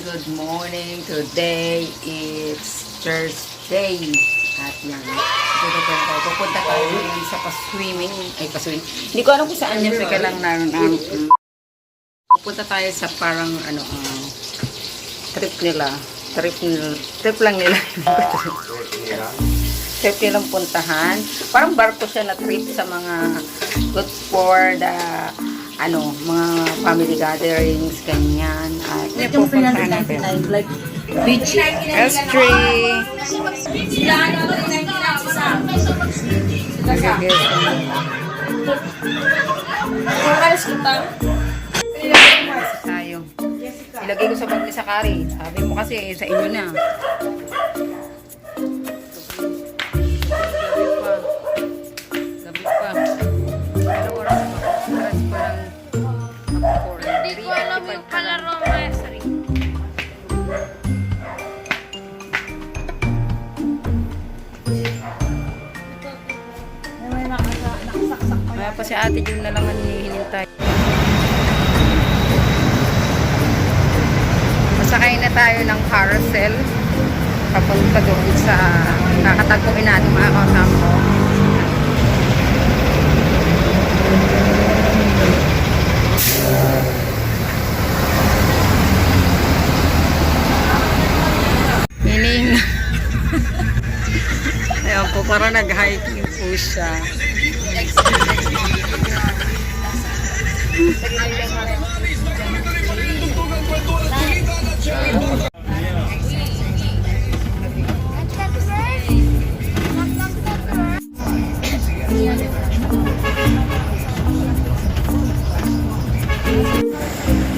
good morning. Today it's Thursday. At yan. Pupunta tayo ngayon sa pa-swimming. Ay, pa-swimming. Hindi ko alam kung saan yan. Teka lang na. Pupunta tayo sa parang trip nila. Trip lang nila. Trip nilang puntahan. Parang barko siya na trip sa mga good for the mga family gatherings, ganyan. At pupuntahan natin. Like beach. S3. Tayo. Ilagay ko sa bag ni Sakari. Sabi mo kasi sa inyo na. Gabi pa. Pero oras pa lang. Hindi ko alam yung palaro wrestling. May nakasaksak pa. Kaya pa si ate yung na lang ang hinihintay. Masakay na tayo ng carousel. Papunta doon sa kakatagpuin natin mga kasama ko. Hining. Ayan po, parang nag-hiking po siya.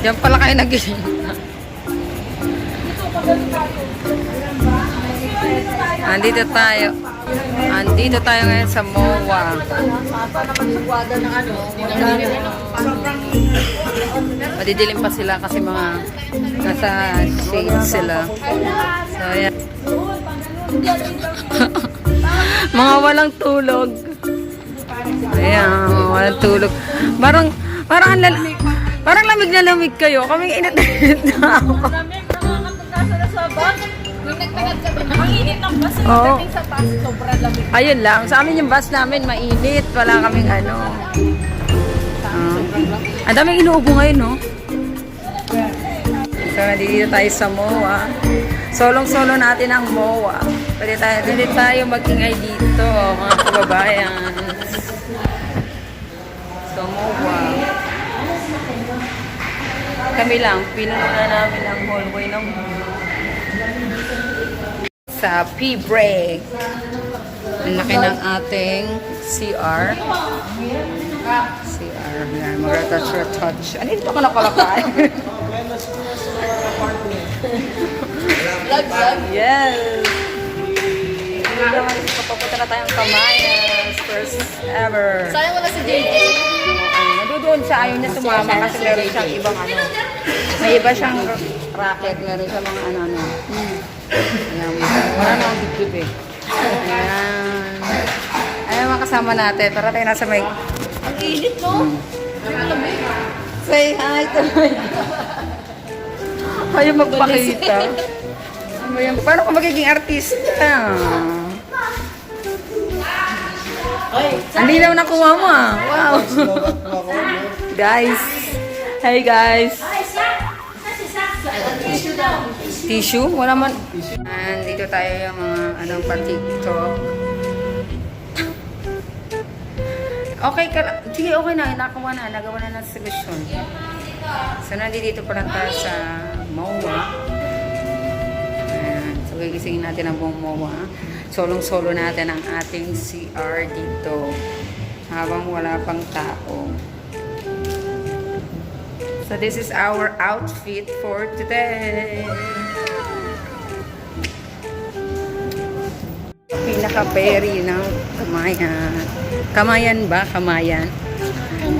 Diyan pala kayo nag-iinta. Andito tayo. Andito tayo ngayon sa MOA. Madidilim pa sila kasi mga nasa shade sila. So, ayan. Mga walang tulog. Ayan, mga walang tulog. Parang lamig na lamig kayo. Kaming init na ako. Lamig, nakakatagasa na sa bus. Nung nagtagad kami, ang init ng bus. Oo. Nagtagad sa bus, sobrang lamig. Ayun lang. Sa amin yung bus namin mainit. Wala kaming Ang daming inuubo ngayon, no? So, nandito tayo sa MOA. Solong-solo natin ang MOA. Pwede tayo mag-ingay dito, mga kababayan. So, MOA. Kami lang, pinuno na namin ang hallway ng sa P-break. Ang laki ng ating CR. CR. Yan, mag-touch. Ano ito ka nakalakay? Vlog. Yes! Hindi naman papapunta na tayong Kamayas. First ever. Sayang wala si JJ. Nandoon siya, ayaw niya sumama kasi meron siyang ibang may iba siyang racket, meron siya mga Ayan, wala na ang dibdib eh. Ayan. Ayan mga kasama natin. Para tayo nasa may... Ang init, no? Ang lamig. Say hi to me. Ayaw magpakita. Paano ka magiging artista? Ang linaw na kuha mo ah. Wow. Guys. Hey guys. Tissue? Wala man. Dito tayo yung mga pa-TikTok. Okay ka. Sige, okay na. Nagawa na ng solusyon. So, nandito pa lang tayo sa MOA. Ayan. So, gigisingin natin ang buong MOA. Solong-solo natin ang ating CR dito. Habang wala pang tao. So, this is our outfit for today. Pinaka-berry ng Kamayan. Kamayan ba? Kamayan?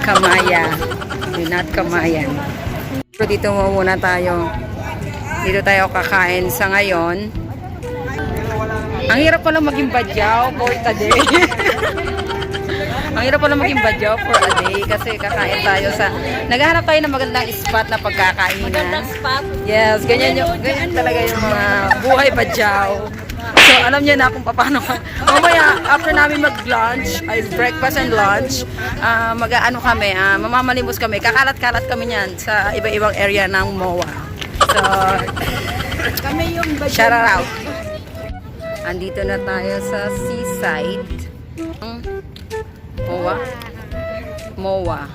Kamaya. Not Kamayan. So, dito muna tayo. Dito tayo kakain sa ngayon. Ang hirap pala maging badyaw for today. Ang hirap pala maging badyaw for a day kasi kakain tayo sa... Naghahanap tayo ng magandang spot na pagkakainan. Magandang spot. Yes, ganyan talaga yung mga buhay badyaw. So, alam niyo na kung paano. Mamaya, after namin mag-lunch, ay breakfast and lunch, mag-ano kami, mamamalimos kami. Kakalat-kalat kami niyan sa iba-ibang area ng MOA. So, Kami yung shout out. Andito na tayo sa seaside. MOA? MOA.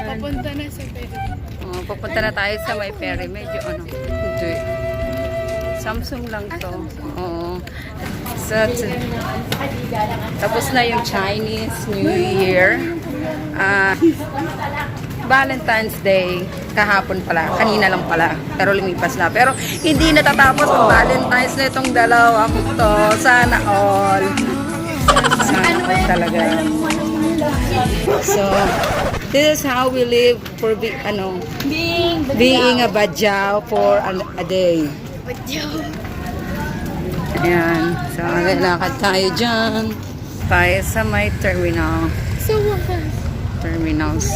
Papunta na sa Peru. Papunta na tayo sa may ferry. Medyo ano, hindi. Samsung lang to. Oo. So, tapos na yung Chinese New Year. Valentine's Day. Kahapon pala. Kanina lang pala. Pero lumipas na. Pero hindi natatapos ang Valentine's na itong dalawang to. Sana all. Sana all talaga. So, this is how we live for being a badyaw for a day. Ayan. So, lakad tayo dyan. Tayo sa may terminal. Terminals.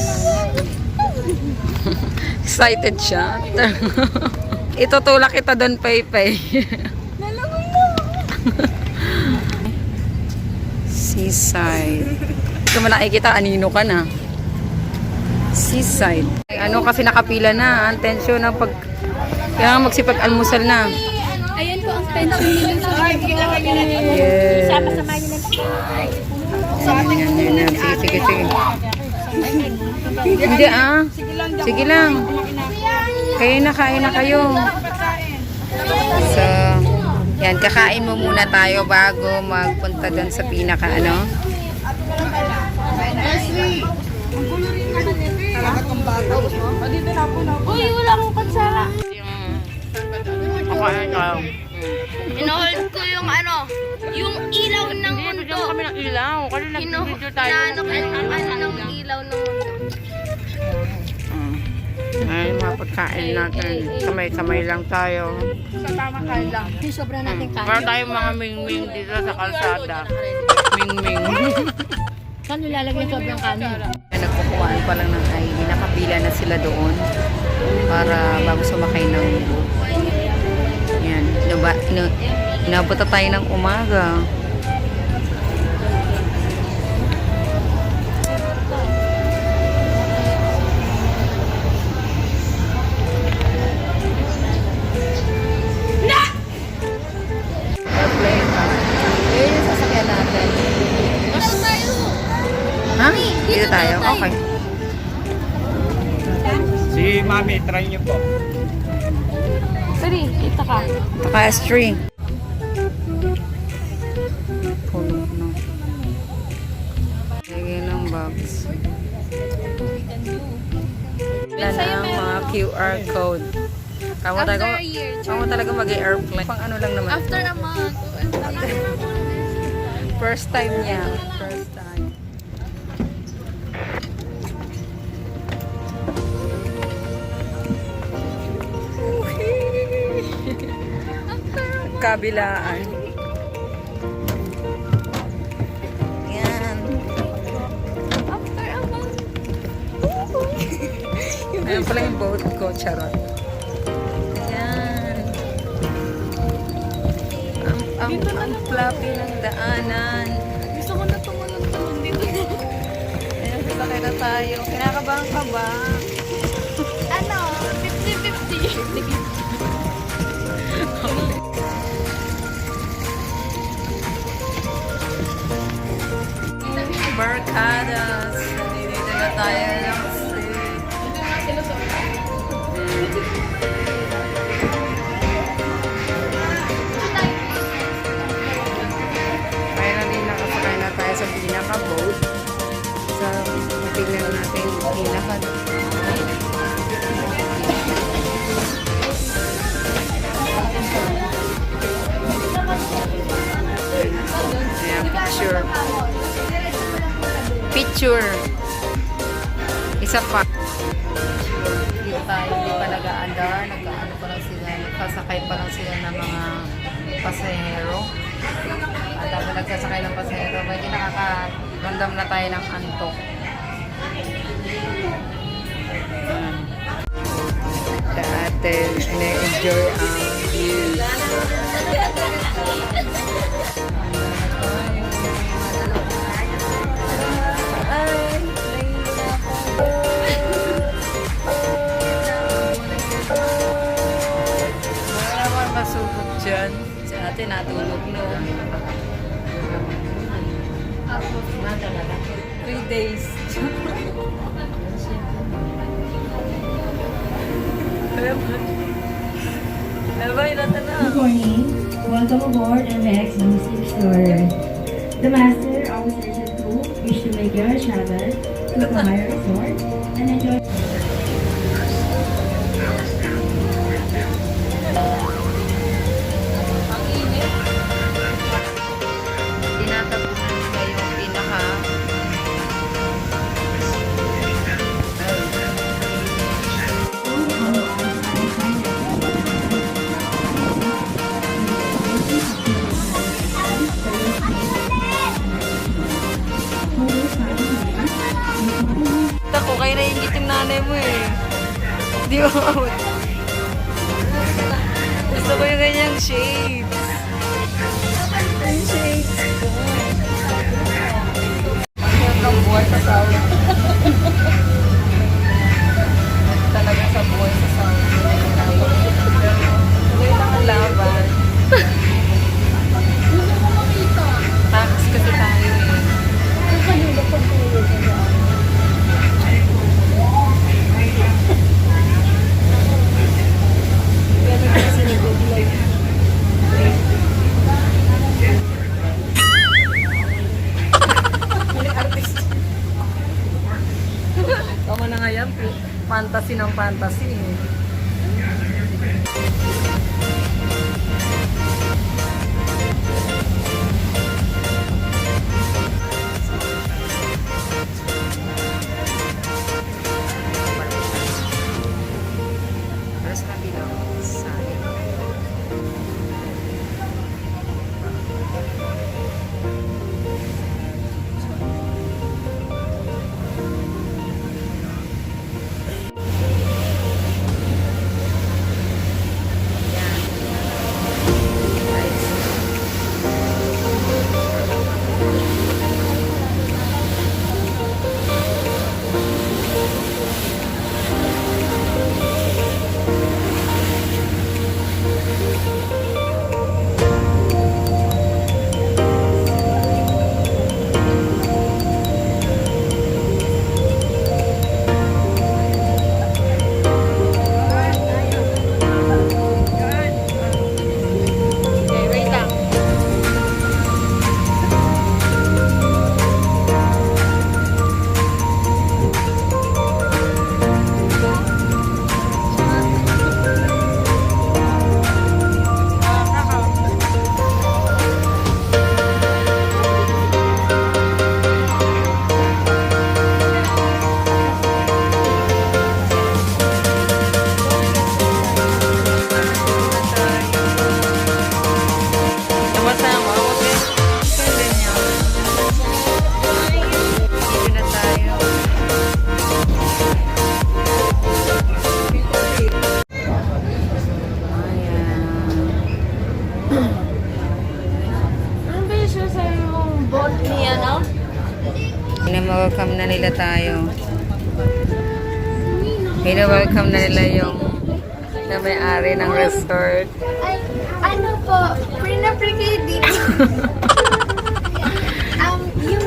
Excited siya. Itutulak kita doon, Paypay. Seaside. Ito mo nakikita, anino ka na. Seaside. Ay, ano kasi nakapila na. Ang tensyon ng pag... Kaya magsipag-almusal na. Ayan po ang pension nila sa Yes. Sama-sama nyo na. Yan. Sige. Hindi Sige lang. Kain na kayo. So, yan. Kakain mo muna tayo bago magpunta dun sa pinaka ano. Uy, wala akong pansara. Kakain ka. Inohold ko yung yung ilaw ng mundo. Kami ng ilaw. Kasi nag-video tayo. Ng ilaw ng mundo. Ay, mga pagkain natin. Kamay-kamay lang tayo. Sa tama kain lang. Yung sobra natin kain. Para tayong mga ming-ming dito sa kalsada. Ming-ming. Saan nilalagay sobrang kanin? Nagkukuhaan pa lang ng ID. Nakapila na sila doon para bago sumakay ng boat. Yan. Inabot na tayo ng umaga. Airplane pa. Yun yung sasakyan natin. Ano tayo? Ha? Dito tayo? Okay. Si Mami, try niyo po. Sorry, kita ka. Naka-S3. Puno na. Lagyan ng box. Wala na ang mga QR code. Kamo talaga mag-airplane. Pang ano lang naman. After a month. First time niya. First time. Kabilaan. Yan. After a month. Ayan pala yung boat ko. Charot. Yan. Ang fluffy ng daanan. Gusto ko na tumalon dito. Ayan, sasakay na tayo. Kinakabahan ka ba? 50-50. Barcadas. Dito na tayo ng street. Finally, nakasakay na tayo sa pinaka-boat. So, tingnan natin yung pinaka picture. Isa pa. Dito tayo, hindi pa nag-aandar. Nag-aano pa lang sila. Nagkasakay pa lang sila ng mga pasahero. At ako nagkasakay ng pasahero. Medyo Ramdam na tayo ng antok. Sa atin, ina-enjoy ang views. Wala naman masugod dyan. Si ate natulog no. 3 days. Good morning. Welcome aboard MX Music Store. The master, officers, and crew wish to make your travel to a higher resort and enjoy. Tinatapunan nila yung pinaka ako kaya naiingit yung nanay mo eh. Di ba? Gusto ko yung ganyang shades. Ang shades ko. Ang buhay sa Saudi. Talaga sa buhay sa Saudi. Tuloy lang ang laban. Tax kasi tayo eh. Tama na nga yan. Fantasy ng fantasy eh. Terus nanti lang sayang. Okay, wait lang. Sama-sama, huwag din. Pwede niya. Dito na tayo. Ano ba yung siya sa yung boat ni ano? Welcome na nila tayo. Welcome na nila yung na may-ari ng resort. Ay, ano po, pre-na-pre kayo dito. Yung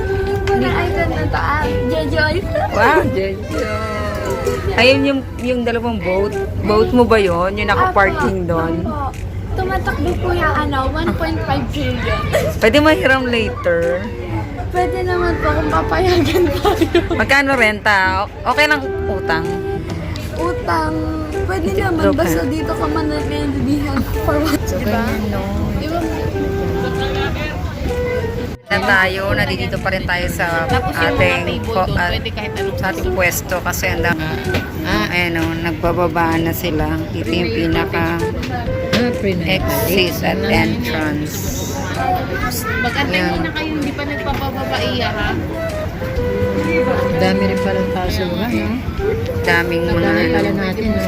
parang island na to, Jojo Island. Wow, Jojo. Ayun yung dalawang boat. Boat mo ba yun? Yung naka-parking doon? Opo. Tumatakbo po yung 1.5 trillion. Pwede mahiram later. Pwede naman po kung papayagan tayo. Magkano renta? Okay lang utang. Utang, pwede naman, Joke basta lang. dito ka man nagbibihan for what, diba? Diba? Na tayo, nandito pa rin tayo sa ating sa ating pwesto kasi ang ayan o, nagbababaan na sila. Ito yung pinaka exit at entrance. Mag-antay Ayan. muna kayo, hindi pa nagpapababaiya ha. Dami rin pala taso ba, no? Daming mga Dami pala ano. natin, no?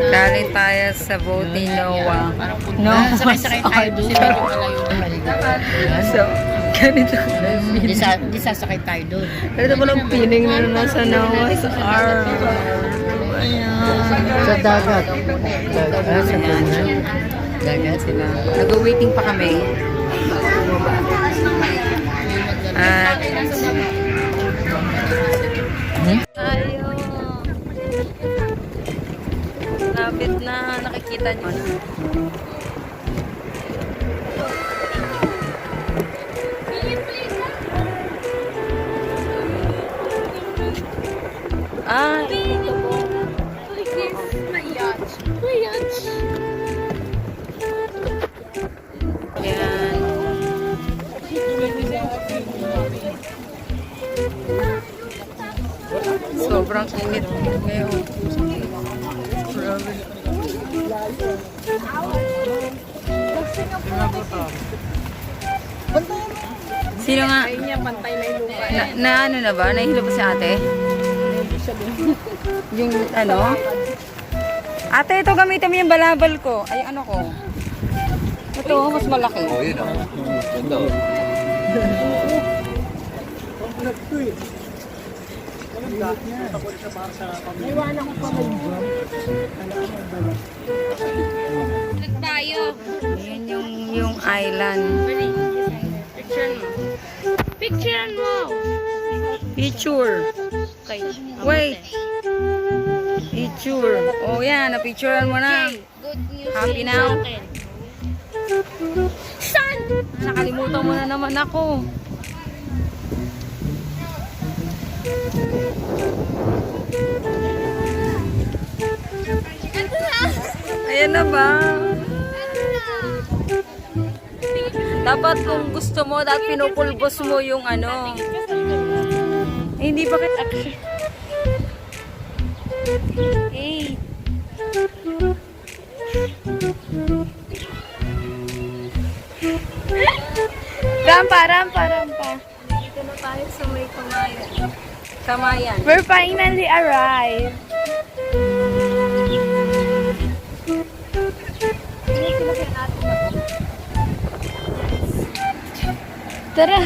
Galing tayo sa boating Noah. No. Sakay-sakay tayo doon. Medyo malayo. So, ganito. Di sasakay tayo doon. Ganito palang feeling na nasa Noah's Ark. Ayan. Sa dagat. Dagat, sa dagat. Dagat. Sila. Nag-waiting pa kami. At tayo. Lapit na. Nakikita nyo na. Ah, ito po. Yan. Sobrang init ngayon. Grabe. Sino nga? Na ano na ba? Nahihilo ba si ate? Yung ano? Ate, ito gamitin mo yung balabal ko. Ay, ano ko? Ito, mas malaki. Oh, yun o. Ganda o. Tayo. Yan yung island. Picture mo. Picture mo. Picture. Okay. Wait. Picture. Oh, yan. Na-picturean mo na. Good news. Happy yun now? sa akin. Sun! Nakalimutan mo na naman ako. Ayan na ba? Dapat kung gusto mo, dapat pinupulbos mo yung ano. Eh, hindi bakit action? Hey. Rampa, rampa, rampa. Dito na tayo sa may Kamayan. Kamayan. We're finally arrived. Tara.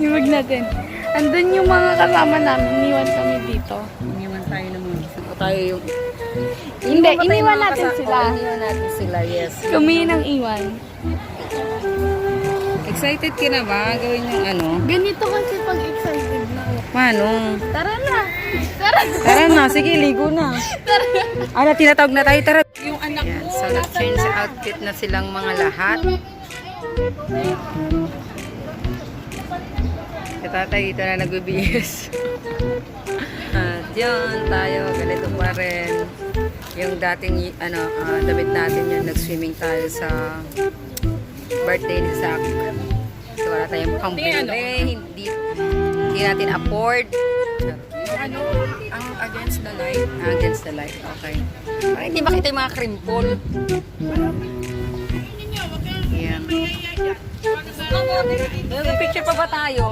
Iwag natin. Andun yung mga kasama namin. Iniwan kami dito. Iniwan tayo naman. Saan pa tayo yung... Hindi, ba tayo iniwan mga natin kasa- sila. Oo, iniwan natin sila, yes. Kami yun ang iwan. Excited ka na ba? Gawin yung ano? Ganito kasi pag excited na. Paano? Tara na. Tara. Tara na, sige, ligo na. Tara. Ano, tinatawag na tayo, tara. Yung anak Yan, mo. so nag-change outfit na silang mga lahat. Si tatay dito na nagbibihis. At yun, tayo, ganito pa rin. Yung dating, ano, damit natin yun, nag-swimming tayo sa birthday ni Zach. So wala tayong pambili, hindi natin afford. Ano? Ang against the light. Against the light, okay. Parang hindi makita yung mga crimpol. Yan. Nag-picture pa ba tayo?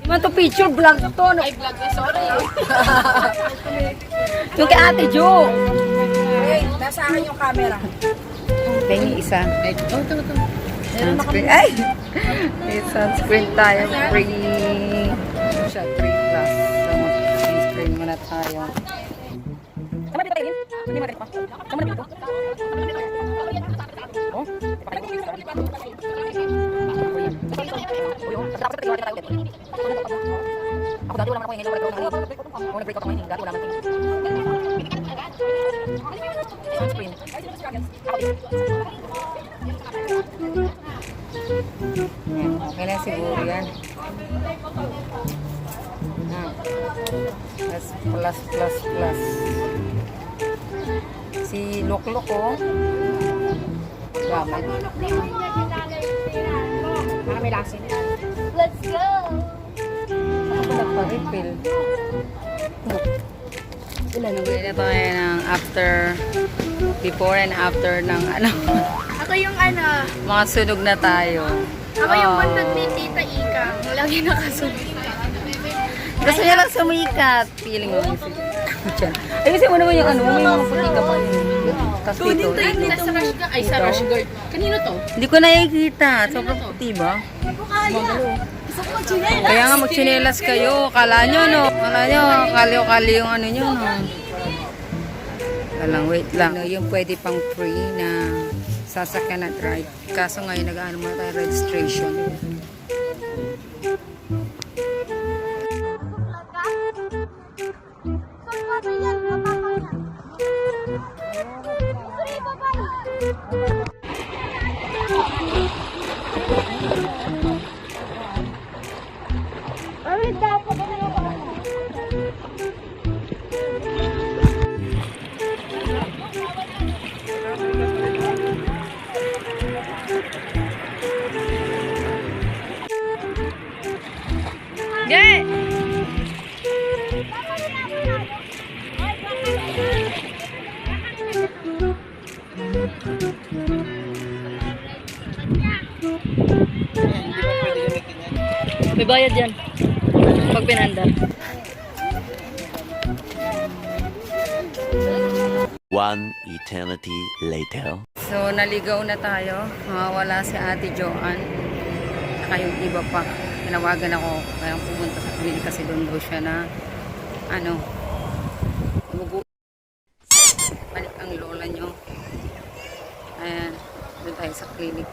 Naman to picture, vlog to. No? Ay, vlog na, sorry. Yung kay Ate Jo. Hey, nasa akin yung camera. Pengi isa. Sunscreen. Ay! May sunscreen tayo. Free. Siya, 3 plus. So, mag-sunscreen muna tayo. Sama dito tayo, hindi mo pa. Sama dito. Oh? Ako dati wala naman ako ngayon. Ako nag-break out ako ngayon. Dati wala naman. Sunscreen. Yan, okay na siguro yan. Plus, plus, plus. Si Loklok, oh. Gamay. May lasin. Let's go. Ako pa nagpa-refill. Nagpili na tayo ng after, before and after ng ano, Ako yung ano. mga sunog na tayo. Ako yung bantag ni Tita Ika. Lagi nakasunod. Gusto niya lang sumikat. Feeling mo. Ayusin mo naman yung ano, may mga puti ka pa rin. Tapos dito. Nasa rush ka. Ay, sa rush guard. Kanino to? Hindi ko nakikita. Sobrang puti ba? Kaya nga magchinelas kayo. Kala nyo, no? Kala nyo, kaliw-kaliw yung ano nyo, no? Alang, wait lang. Yung pwede pang free na sasakyan at ride. Kaso ngayon nag-ano muna tayo registration. May bayad yan. Pag pinanda. One eternity later. So, naligaw na tayo. Wala si Ate Joanne. Saka yung iba pa. Tinawagan ako. Kaya pumunta sa clinic kasi doon daw siya na ano, balik ang lola nyo. Ayan. Doon tayo sa clinic.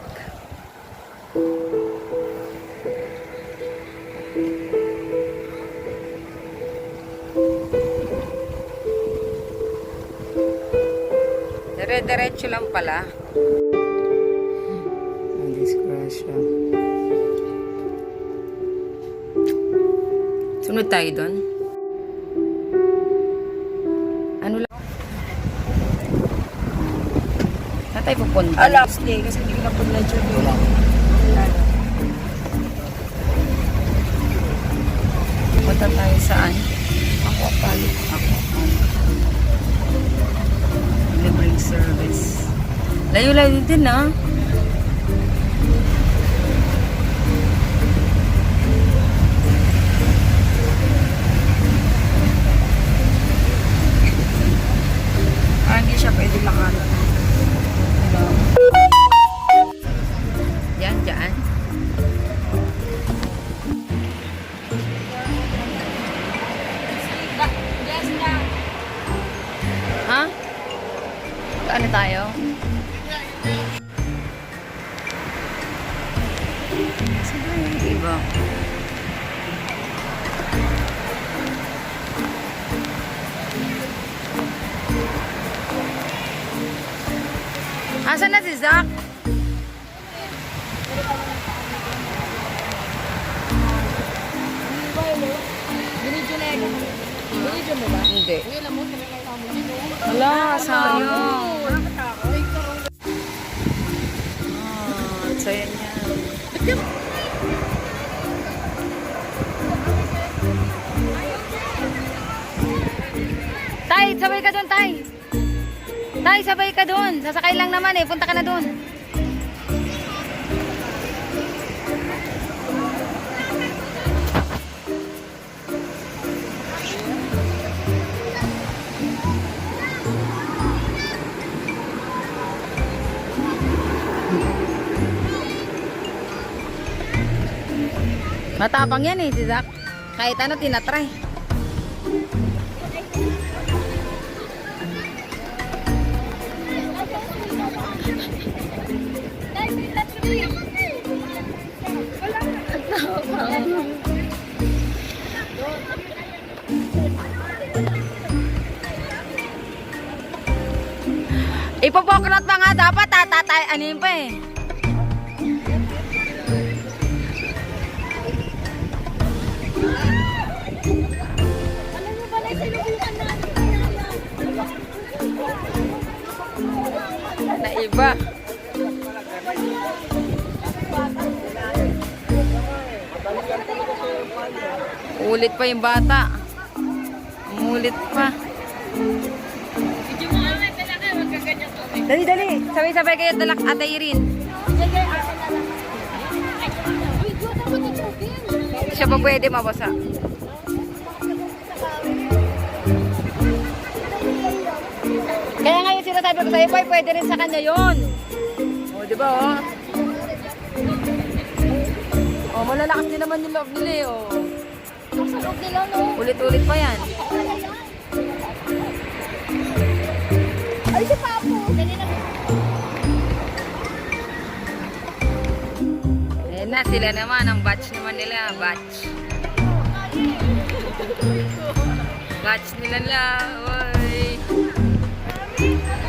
Dire-diretso lang pala. Ang disgrasya. Sunod tayo doon. Ano lang? Saan tayo pupunta? Last day. Kasi hindi ko na punla dyan. Punta tayo saan? Aquapalik. Libreng service. Layo-layo din, ah. Hindi siya pwede makalat. Yan, dyan. Ha? Ano tayo? Diba? Asan na si Zach? Hindi. Wala, sayang. Sayang yan. Tay, sabay ka doon, Tay. Tay, sabay ka doon. Sasakay lang naman eh. Punta ka na doon. Matapang yan eh, si Zach. Kahit ano, tinatry. Ipopoknot pa nga dapat, tatatay, anin pa eh. Naiba. Ulit pa yung bata. Ulit pa. Dali, dali. Sabay-sabay kayo dalak Ate Irene. Hindi siya pa pwede mabasa. Kaya nga yung sinasabi ko sa'yo, boy, pwede rin sa kanya yun. O, di ba, oh? O, malalakas din naman yung loob nila, eh, oh. Sa loob nila, no? Ulit-ulit pa yan. Ay, si Papo. Ayan na, sila naman. Ang batch naman nila. Batch. Batch nila nila. Oy.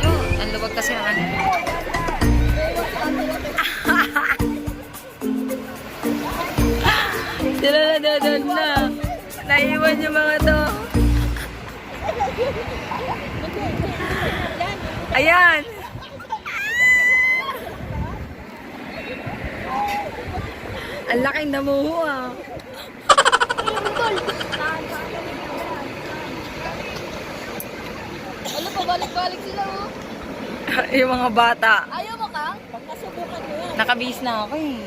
Ayun, ang luwag kasi ang ano. Sila na doon na. Naiwan yung mga to. Ayan. Ang laking namuho ah. Ano pa, balik-balik sila, oh. Yung mga bata. Ayaw mo ka? Nasubukan mo yan. Nakabihis na ako eh.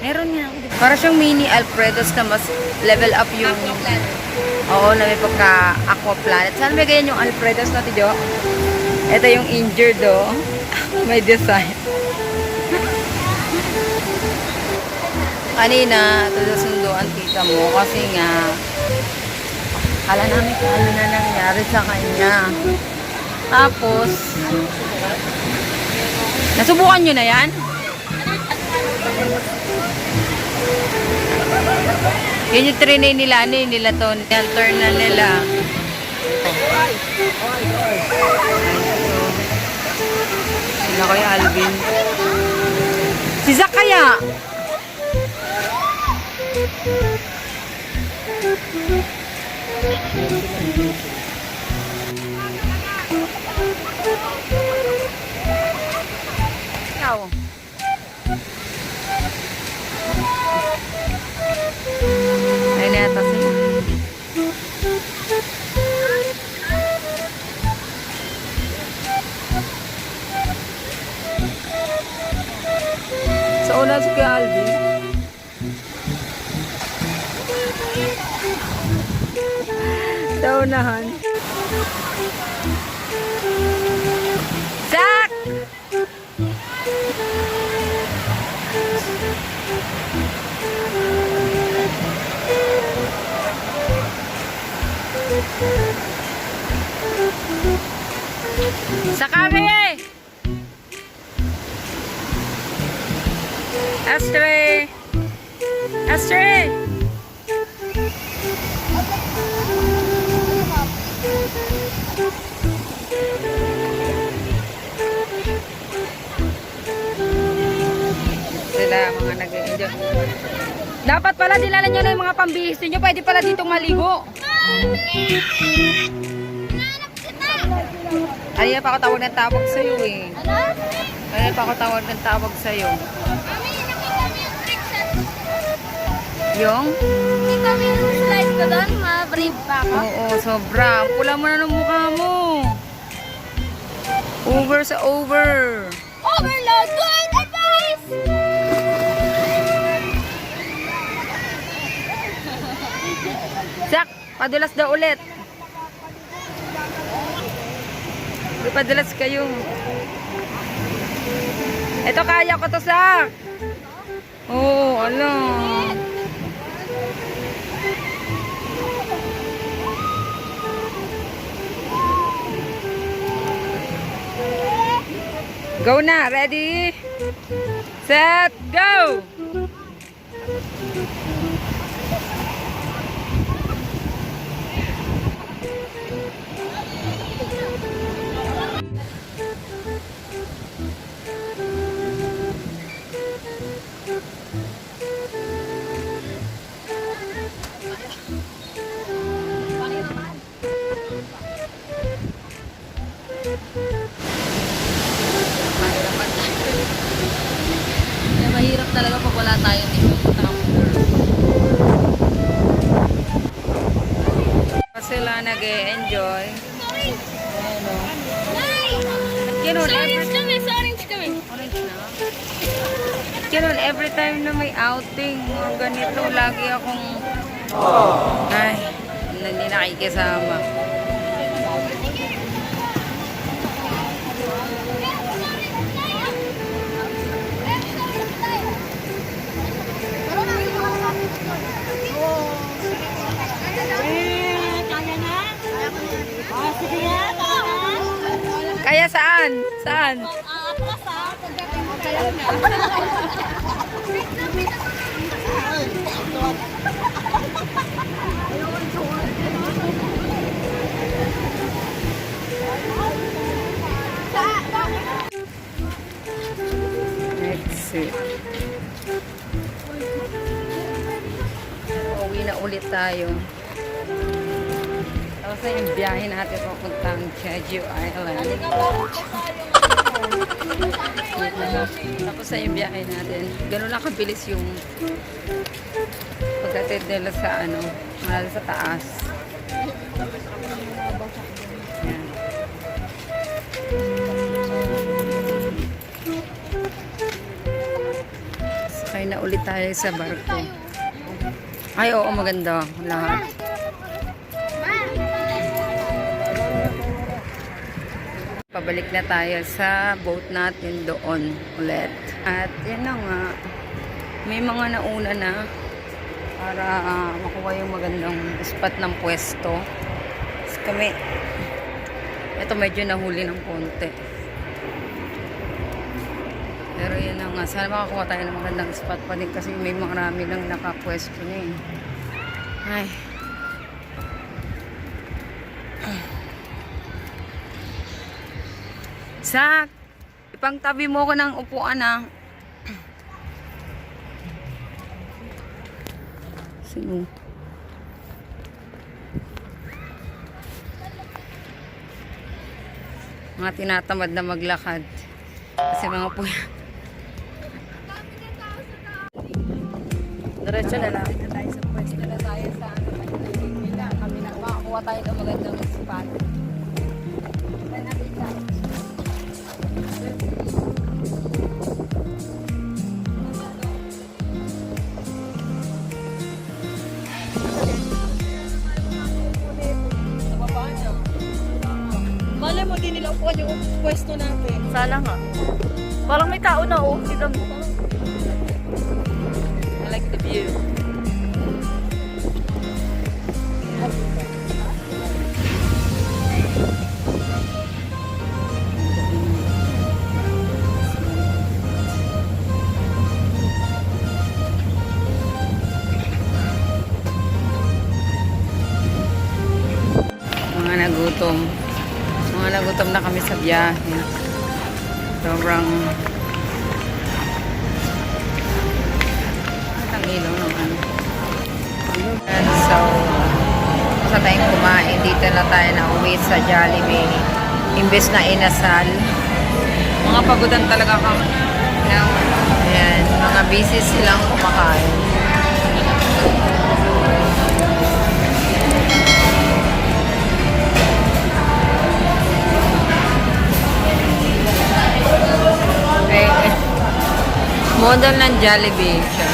Meron nga ako dito. Para siyang mini Alfredos na mas level up yung... Oo, na may pagka-aqua planet. Saan may ganyan yung Alfredos na tiyo? Ito yung injured oh. May design. Kanina, ito sa sunduan tita mo kasi nga kala namin kung ano na nangyari sa kanya. Tapos, nasubukan nyo na yan? Yun yung trinay nila, ano yun nila to, turn na nila. Sila kaya Alvin. Si Zach kaya? Ikaw. Ayun na yata sila. Sa una si Kuya Alvin. Sa unahan. Zach! Sakari eh! Astray! Astray! Sila mga nag-enjoy. Dapat pala dinala nyo na yung mga pambihis nyo. Pwede pala ditong maligo. Kanina pa ako tawag ng tawag sa'yo eh. Kanina pa ako tawag ng tawag sa'yo. Yung? Kita mo yung slide ko doon, ma-brave pa ako. Oo, sobra. Pula mo na ng mukha mo. Over sa over. Overload! Good advice! Zach, padulas daw ulit. Padulas kayo. Ito kaya ko to, Zach. Oo, ano. Go na, ready? Set, go! Mahirap talaga pag wala tayo nito. Sila nag-e-enjoy. Ayan o. Ba't ganun? Orange kami, sa orange kami. Orange na. ganun, every time na may outing, mga ganito, lagi akong, ay, hindi nakikisama. Kaya saan? Saan? Exit. Uwi na ulit tayo. Tapos na yung biyahe natin papuntang Jeju Island. Tapos na yung biyahe natin. Ganun lang kabilis yung pagdating nila sa ano, sa taas. Yan. Sakay na ulit tayo sa barko. Ay, oo, maganda lahat. Pabalik na tayo sa boat natin doon ulit. At yan na nga, may mga nauna na para makuha yung magandang spot ng pwesto. Tapos kami, ito medyo nahuli ng konti. Pero yan na nga, sana makakuha tayo ng magandang spot pa din kasi may marami lang nakapwesto na eh. Ay. Sak, ipang tabi mo ko ng upuan ah. Sino? Mga tinatamad na maglakad. Kasi mga puya. Diretso na lang. Na tayo sa pwesto na tayo sa nila. Kami na makakuha tayo ng magandang spot. Malay mo din nila upuan yung pwesto natin. Sana nga. Parang may tao na oh. Tignan mo. I like the view. Mga nagutom. Mga nagutom na kami sa biyahe. Sobrang ang ilaw ng ano. And so, sa tayong kumain, dito na tayo na uwi sa Jollibee. Imbes na inasal. Mga pagudan talaga kami. Ayan, mga busy silang kumakain. Model ng Jollibee siya.